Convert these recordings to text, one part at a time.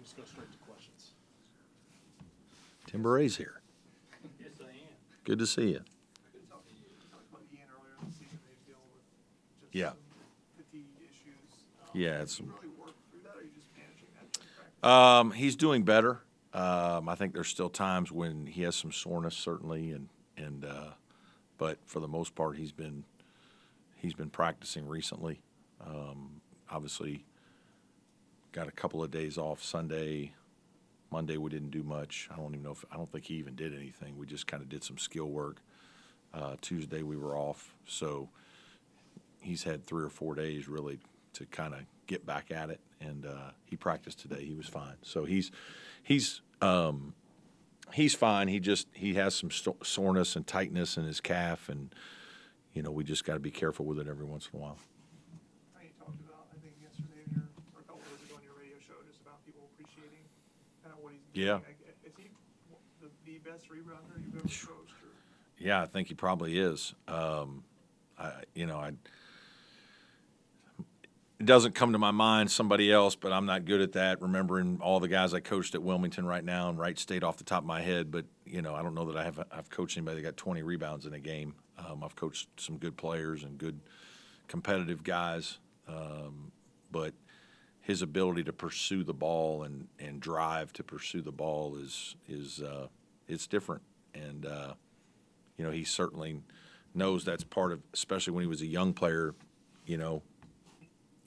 just go straight to questions. Tim Baray's here. Yes, I am. Good to see you. Good talking to you. You talked about Ian earlier in the season. They were dealing with just Yeah. some fatigue issues. Yeah, Has it's he really worked through that, or are you just managing that during practice? he's doing better. I think there's still times when he has some soreness, certainly, and but for the most part, he's been practicing recently. Obviously, got a couple of days off Sunday. Monday we didn't do much. I don't think he even did anything. We just kind of did some skill work. Tuesday we were off, so he's had 3 or 4 days really to kind of get back at it. And he practiced today. He was fine. So he's fine. He has some soreness and tightness in his calf, and we just got to be careful with it every once in a while. You talked about, I think yesterday or a couple of days ago on your radio show, just about people appreciating kind of what he's doing. Yeah. Is he the best rebounder you've ever coached? Or? Yeah, I think he probably is. It doesn't come to my mind somebody else, but I'm not good at that, remembering all the guys I coached at Wilmington right now and Wright State off the top of my head. But, I don't know that I've coached anybody that got 20 rebounds in a game. I've coached some good players and good competitive guys. But his ability to pursue the ball and drive to pursue the ball is it's different. And, he certainly knows that's part of, especially when he was a young player,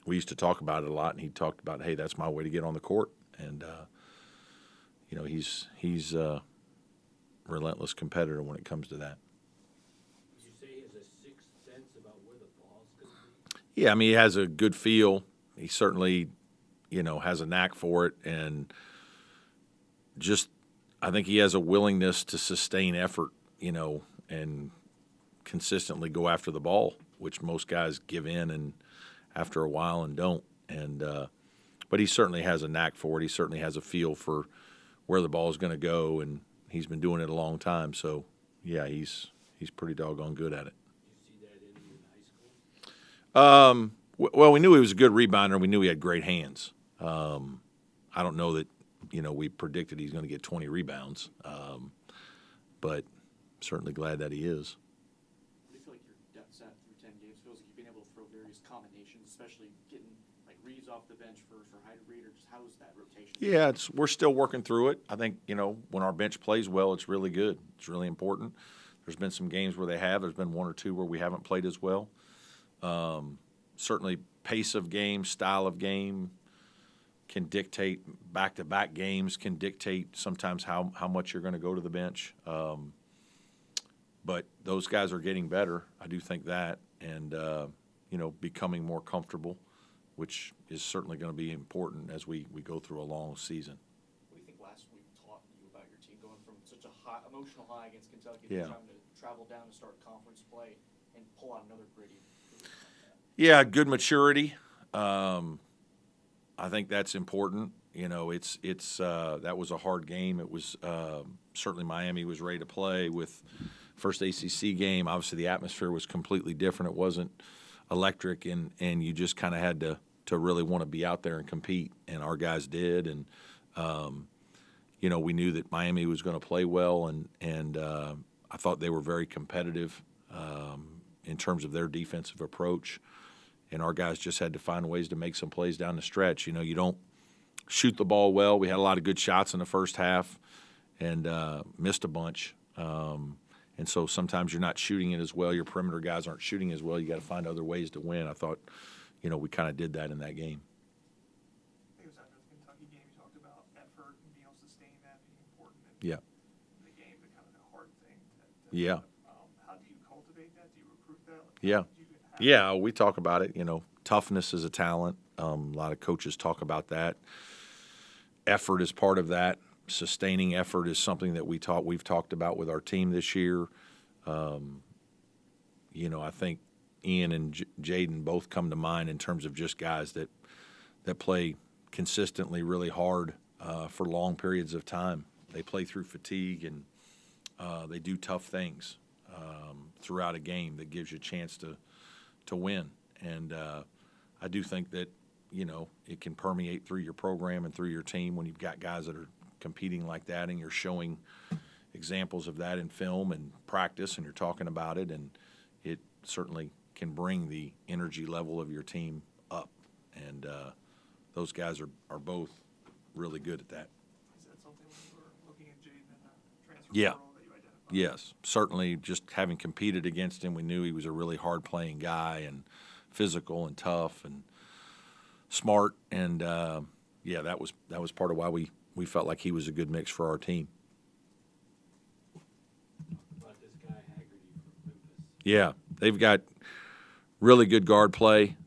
we used to talk about it a lot, and he talked about, hey, that's my way to get on the court. And, he's a relentless competitor when it comes to that. Would you say he has a sixth sense about where the ball's going to be? Yeah, he has a good feel. He certainly, has a knack for it. And just I think he has a willingness to sustain effort, and consistently go after the ball, which most guys give in and after a while and don't. And but he certainly has a knack for it. He certainly has a feel for where the ball is going to go, and he's been doing it a long time. So, yeah, he's pretty doggone good at it. Did you see that in you in high school? Well, we knew he was a good rebounder. We knew he had great hands. I don't know that, we predicted he's going to get 20 rebounds, but certainly glad that he is. What do you feel like your depth at through 10 games feels like you've been able to throw various combinations, especially getting like Reeves off the bench for Haggerty, or just how is that rotation? Yeah, we're still working through it. I think, when our bench plays well, it's really good. It's really important. There's been some games where there's been 1 or 2 where we haven't played as well. Certainly pace of game, style of game can dictate, back-to-back games can dictate sometimes how much you're going to go to the bench. But those guys are getting better. I do think that, and, becoming more comfortable, which is certainly going to be important as we go through a long season. What do you think last week taught you about your team going from such a high, emotional high against Kentucky Yeah. to trying to travel down to start conference play and pull out another gritty? Yeah, good maturity. I think that's important. It's that was a hard game. It was certainly Miami was ready to play with first ACC game. Obviously, the atmosphere was completely different. It wasn't electric, and you just kind of had to really want to be out there and compete, and our guys did. And we knew that Miami was going to play well, and I thought they were very competitive in terms of their defensive approach. And our guys just had to find ways to make some plays down the stretch. You don't shoot the ball well. We had a lot of good shots in the first half and missed a bunch. And so sometimes you're not shooting it as well. Your perimeter guys aren't shooting as well. You got to find other ways to win. I thought, we kind of did that in that game. I think it was after the Kentucky game, you talked about effort and being able to sustain that being important Yeah. in the game, but kind of the hard thing. Yeah. How do you cultivate that? Do you recruit that? Yeah. Yeah, we talk about it. Toughness is a talent. A lot of coaches talk about that. Effort is part of that. Sustaining effort is something that we've talked about with our team this year. I think Ian and Jaeden both come to mind in terms of just guys that play consistently really hard for long periods of time. They play through fatigue, and they do tough things throughout a game that gives you a chance to win. And I do think that it can permeate through your program and through your team when you've got guys that are competing like that, and you're showing examples of that in film and practice, and you're talking about it, and it certainly can bring the energy level of your team up. And those guys are both really good at that. Is that something when you were looking at Jaeden in the transfer Yeah. portal that you identified? Yes, certainly just having competed against him, we knew he was a really hard-playing guy and physical and tough and smart. And, that was part of why we felt like he was a good mix for our team. About this guy Haggerty from Memphis. Yeah, they've got really good guard play,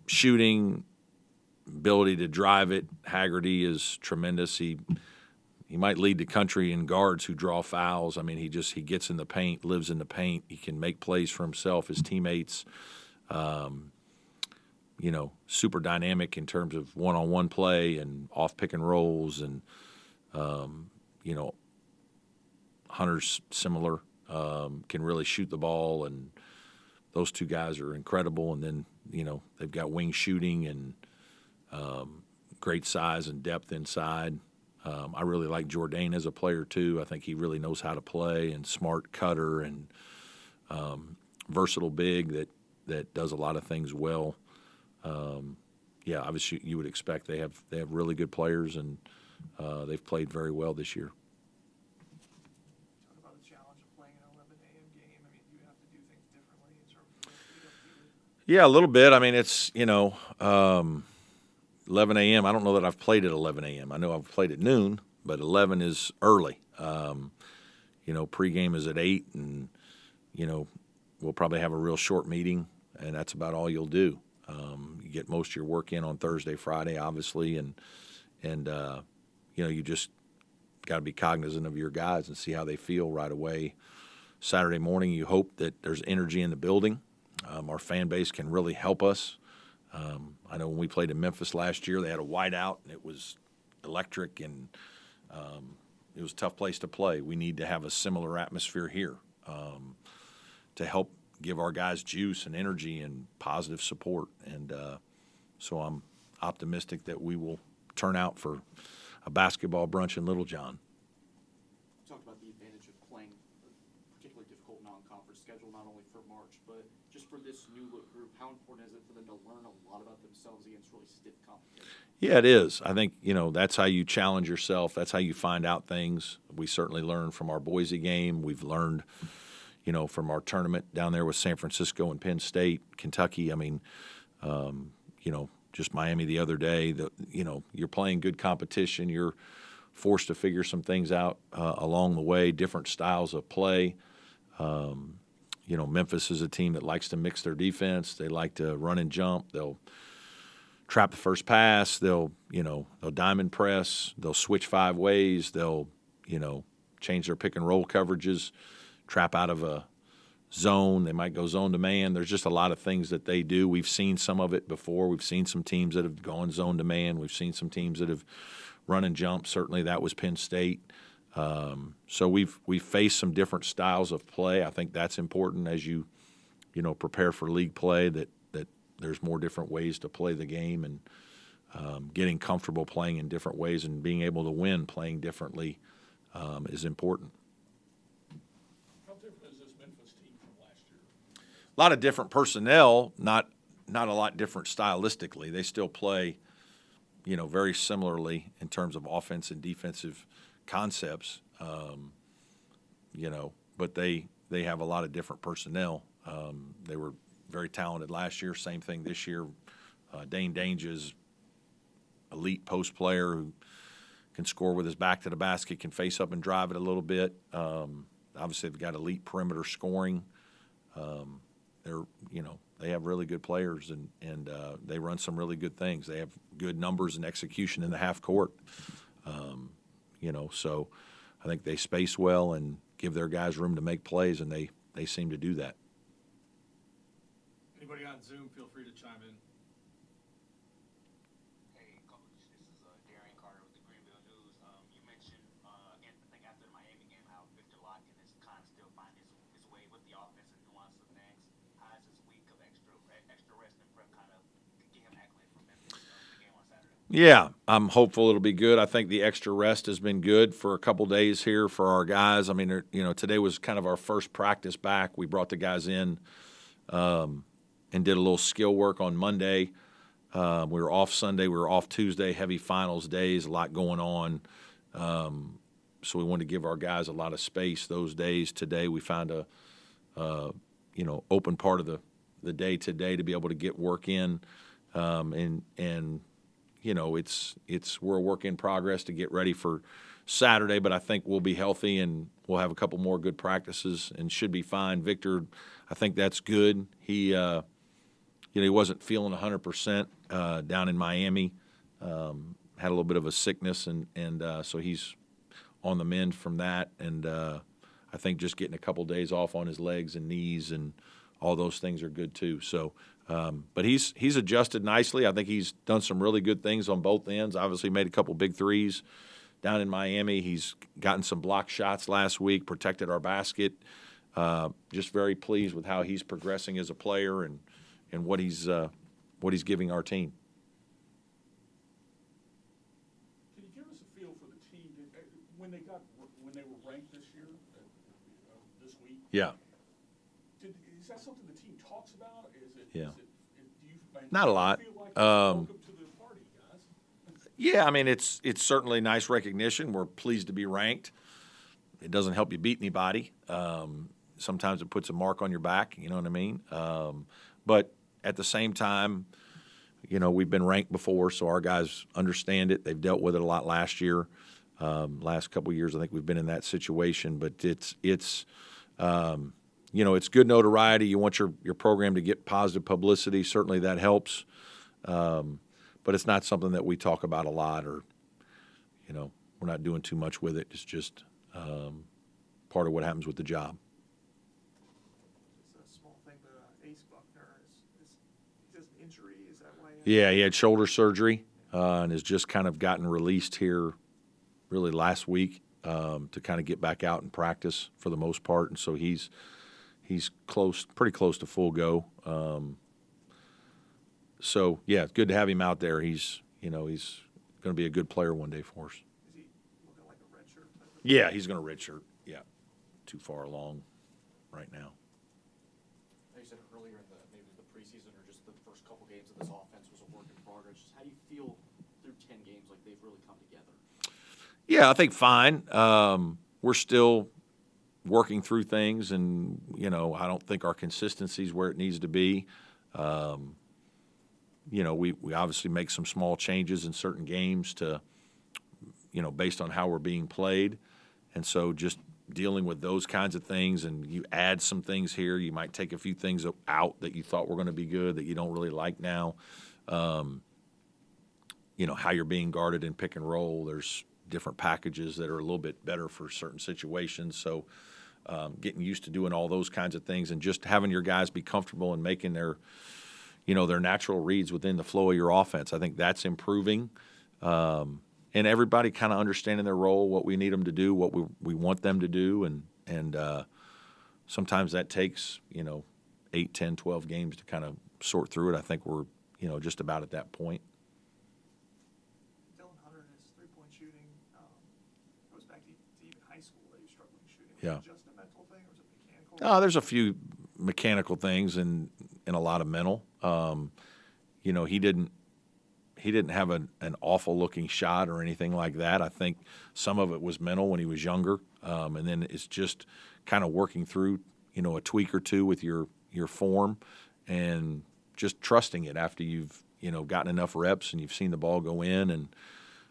shooting, ability to drive it. Haggerty is tremendous. He might lead the country in guards who draw fouls. I mean, he gets in the paint, lives in the paint. He can make plays for himself, his teammates. Super dynamic in terms of one-on-one play and off pick and rolls, and Hunter's similar. Can really shoot the ball, and those two guys are incredible. And then they've got wing shooting and great size and depth inside. I really like Jaeden as a player too. I think he really knows how to play, and smart cutter, and versatile big that does a lot of things well. Obviously you would expect they have really good players, and they've played very well this year. Talk about the challenge of playing an 11 a.m. game. I mean, do you have to do things differently in terms of lead up to? Yeah, a little bit. I mean, it's 11 a.m. I don't know that I've played at 11 a.m. I know I've played at noon, but 11 is early. Pregame is at 8, and we'll probably have a real short meeting, and that's about all you'll do. You get most of your work in on Thursday, Friday, obviously, and you just got to be cognizant of your guys and see how they feel right away. Saturday morning, you hope that there's energy in the building. Our fan base can really help us. I know when we played in Memphis last year, they had a whiteout, and it was electric, and it was a tough place to play. We need to have a similar atmosphere here to help give our guys juice and energy and positive support. And so I'm optimistic that we will turn out for a basketball brunch in Littlejohn. Talked about the advantage of playing a particularly difficult non-conference schedule, not only for March, but just for this new look group. How important is it for them to learn a lot about themselves against really stiff competition? Yeah, it is. I think, that's how you challenge yourself. That's how you find out things. We certainly learned from our Boise game. We've learned, from our tournament down there with San Francisco and Penn State, Kentucky. I mean, just Miami the other day. You're playing good competition. You're forced to figure some things out along the way, different styles of play. Memphis is a team that likes to mix their defense. They like to run and jump. They'll trap the first pass. They'll diamond press. They'll switch 5 ways. They'll, change their pick and roll coverages, trap out of a zone. They might go zone to man. There's just a lot of things that they do. We've seen some of it before. We've seen some teams that have gone zone to man. We've seen some teams that have run and jump. Certainly that was Penn State. So we've faced some different styles of play. I think that's important as you prepare for league play, that there's more different ways to play the game, and getting comfortable playing in different ways and being able to win playing differently is important. How different is this Memphis team from last year? A lot of different personnel, not a lot different stylistically. They still play, very similarly in terms of offense and defensive concepts, but they have a lot of different personnel. They were very talented last year. Same thing this year. Dane Dange's elite post player who can score with his back to the basket, can face up and drive it a little bit. Obviously, they've got elite perimeter scoring. They have really good players, and they run some really good things. They have good numbers and execution in the half court. So I think they space well and give their guys room to make plays, and they seem to do that. Anybody on Zoom, feel free to chime in. Hey, Coach, this is Darian Carter with the Greenville News. You mentioned, I think after the Miami game, how Viktor Lakhin is kind of still finding his way with the offense and doing some things. How is this week of extra rest and prep kind of get him acclimated Yeah, I'm hopeful it'll be good. I think the extra rest has been good for a couple days here for our guys. I mean, today was kind of our first practice back. We brought the guys in and did a little skill work on Monday. We were off Sunday. We were off Tuesday, heavy finals days, a lot going on. So we wanted to give our guys a lot of space those days. Today we found a open part of the day today to be able to get work in, and we're a work in progress to get ready for Saturday, but I think we'll be healthy and we'll have a couple more good practices and should be fine. Victor, I think that's good. He wasn't feeling 100% down in Miami. Had a little bit of a sickness, and so he's on the mend from that. And I think just getting a couple days off on his legs and knees and all those things are good too. So, but he's adjusted nicely. I think he's done some really good things on both ends. Obviously made a couple big threes down in Miami. He's gotten some block shots last week, protected our basket. Just very pleased with how he's progressing as a player and what he's giving our team. Can you give us a feel for the team when they were ranked this year, this week? Yeah. Is that something the team talks about? Yeah. Do you Not a lot. feel like welcome to the party, guys? Yeah, I mean, it's certainly nice recognition. We're pleased to be ranked. It doesn't help you beat anybody. Sometimes it puts a mark on your back, you know what I mean? But at the same time, we've been ranked before, so our guys understand it. They've dealt with it a lot last year. Last couple of years, I think we've been in that situation. But it's good notoriety. You want your program to get positive publicity. Certainly that helps. But it's not something that we talk about a lot or, we're not doing too much with it. It's just part of what happens with the job. It's a small thing, but Ace Buckner he has an injury. Is that why? Yeah, he had shoulder surgery and has just kind of gotten released here really last week to kind of get back out and practice for the most part. And so he's pretty close to full go. So, yeah, it's good to have him out there. He's going to be a good player one day for us. Is he looking like a red shirt? Yeah, he's going to redshirt. Yeah, too far along right now. You said earlier in maybe the preseason or just the first couple games of this offense was a work in progress. Just how do you feel through 10 games like they've really come together? Yeah, I think fine. We're still working through things, and I don't think our consistency is where it needs to be. We obviously make some small changes in certain games to, based on how we're being played, and so just dealing with those kinds of things. And you add some things here. You might take a few things out that you thought were going to be good that you don't really like now. How you're being guarded in pick and roll. There's different packages that are a little bit better for certain situations. So getting used to doing all those kinds of things and just having your guys be comfortable and making their natural reads within the flow of your offense. I think that's improving. And everybody kind of understanding their role, what we need them to do, what we want them to do. And sometimes that takes, 8, 10, 12 games to kind of sort through it. I think we're, just about at that point. Dillon Hunter, his three-point shooting goes back to even high school that he was struggling shooting. Yeah. Was it just a mental thing, or was it mechanical? There's a few mechanical things and a lot of mental. He didn't have an awful looking shot or anything like that. I think some of it was mental when he was younger, and then it's just kind of working through a tweak or two with your form and just trusting it after you've gotten enough reps and you've seen the ball go in and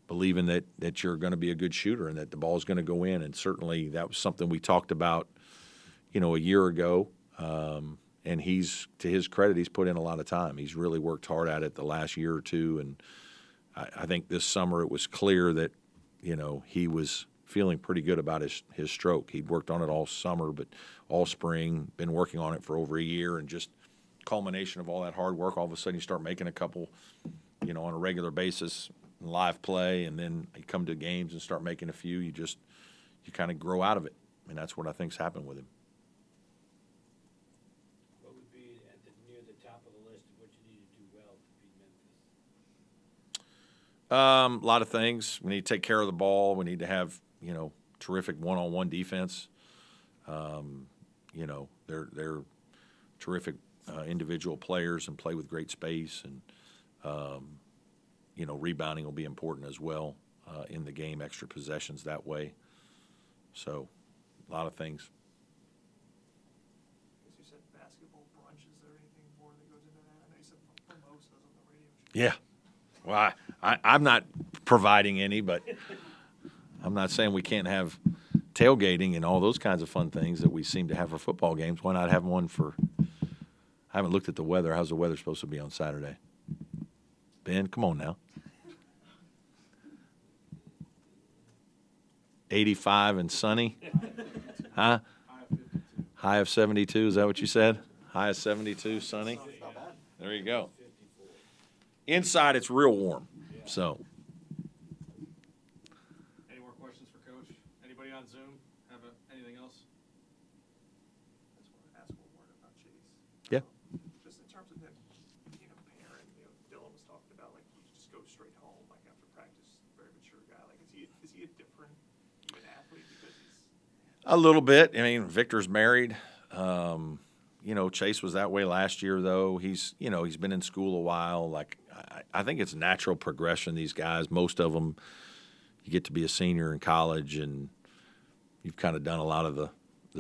believing that you're going to be a good shooter and that the ball is going to go in. And certainly that was something we talked about a year ago. And to his credit, he's put in a lot of time. He's really worked hard at it the last year or two. And I think this summer it was clear that, he was feeling pretty good about his stroke. He'd worked on it all summer, but all spring, been working on it for over a year. And just culmination of all that hard work, all of a sudden you start making a couple, on a regular basis, live play. And then you come to games and start making a few. You kind of grow out of it. And that's what I think's happened with him. Near the top of the list of what you need to do well to beat Memphis? A lot of things. We need to take care of the ball. We need to have, terrific one-on-one defense. They're terrific individual players and play with great space. And, rebounding will be important as well in the game, extra possessions that way. So, a lot of things. I guess you said basketball brunch. Is there anything more that goes into that? I know you said mimosas on the radio. Yeah. Well, I'm not providing any, but I'm not saying we can't have tailgating and all those kinds of fun things that we seem to have for football games. Why not have one for – I haven't looked at the weather. How's the weather supposed to be on Saturday? Ben, come on now. 85 and sunny? Huh? High of 72. Is that what you said? High of 72, sunny? There you go. Inside, it's real warm. So, Any more questions for Coach? Anybody on Zoom have anything else? I just want to ask one word about Chase. Yeah. Just in terms of him being a parent, Dillon was talking about, like, he just goes straight home, like, after practice, very mature guy. Like, is he a different even athlete because he's a little bit. I mean, Victor's married. Chase was that way last year, though. He's been in school a while. Like, I think it's natural progression. These guys, most of them, you get to be a senior in college, and you've kind of done a lot of the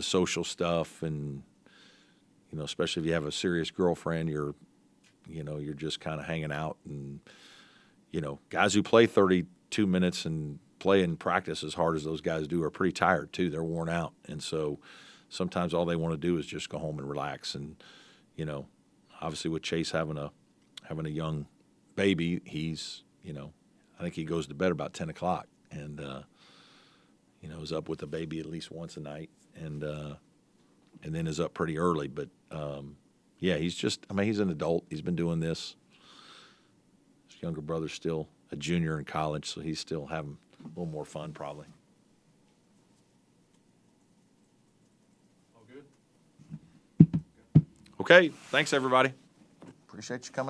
social stuff, and especially if you have a serious girlfriend, you're just kind of hanging out, and guys who play 32 minutes and play in practice as hard as those guys do are pretty tired too. They're worn out, and so sometimes all they want to do is just go home and relax. And obviously with Chase having a young baby, he's I think he goes to bed about 10 o'clock, and is up with the baby at least once a night, and then is up pretty early. But he's an adult. He's been doing this. His younger brother's still a junior in college, so he's still having a little more fun probably. All good? Okay, thanks everybody. Appreciate you coming.